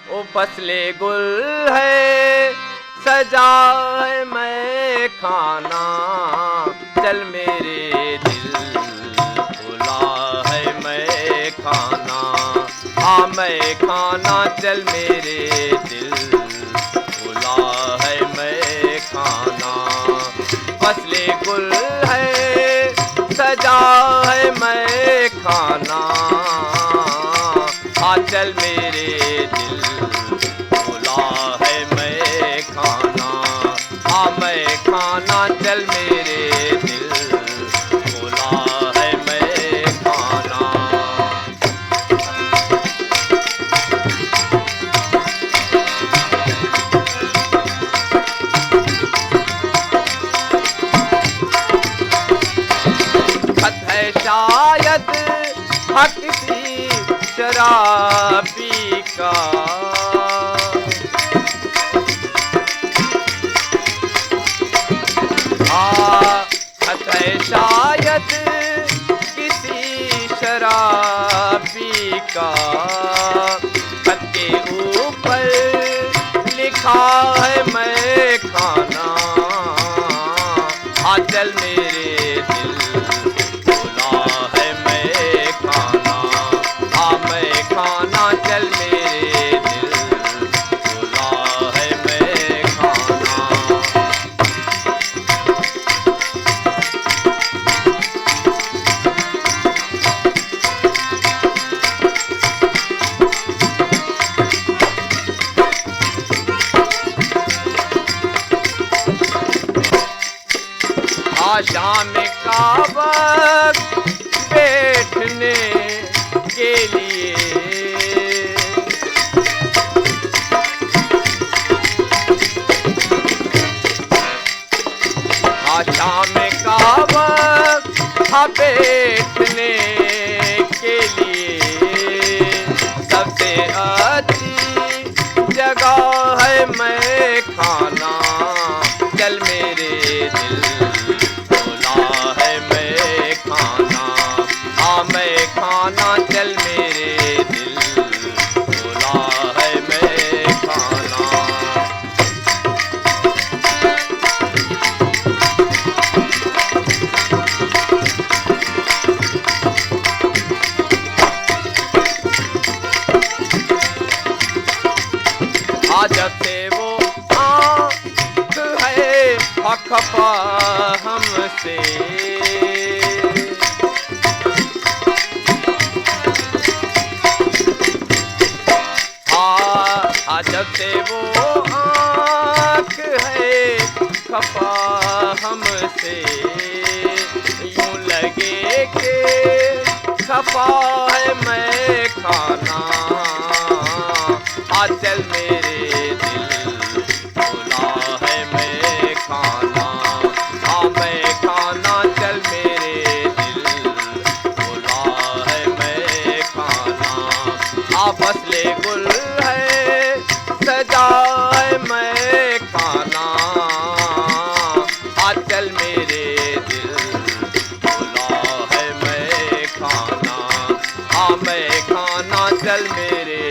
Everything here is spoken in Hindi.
ओ फसले गुल है, सजा है मैं खाना, चल मेरे दिल भुला है मैं खाना, हाँ मैं खाना, चल मेरे दिल भुला है मैं खाना। फसले गुल है, सजा है मैं खाना, हाँ चल मेरे दिल भुला है मैं खाना, हाँ मैं खाना, चल मेरे दिल भुला है मैं खाना। खत है शायद हक किसी शराबी का, खत है शायद किसी शराबी का, खत के ऊपर लिखा है मैं खाना, हाँ चल मेरे दिल भुला है मैं खाना, हाँ मैं खाना, चल मेरे दिल भुला है मैं खाना। शाम का वक्त बैठने के लिए, शाम का वक्त बैठने के लिए, सबसे अच्छी जगह है मैं खाना, चल मेरे दिल है मैं खाना, हाँ मैं खाना, चल मेरे दिल भुला है मैं खाना। जब से वो आँख है खफा हमसे, जब से वो आँख है खफा हमसे, यूं लगे कि खफा है मैं खाना, हाँ चल मेरे दिल भुला है मैं खाना, हाँ मैं खाना, चल मेरे दिल भुला है मैं खाना। हाँ फसले गुल है, सजा है मैं खाना, हाँ चल मेरे दिल भुला है मैं खाना, हाँ मैं खाना, चल मेरे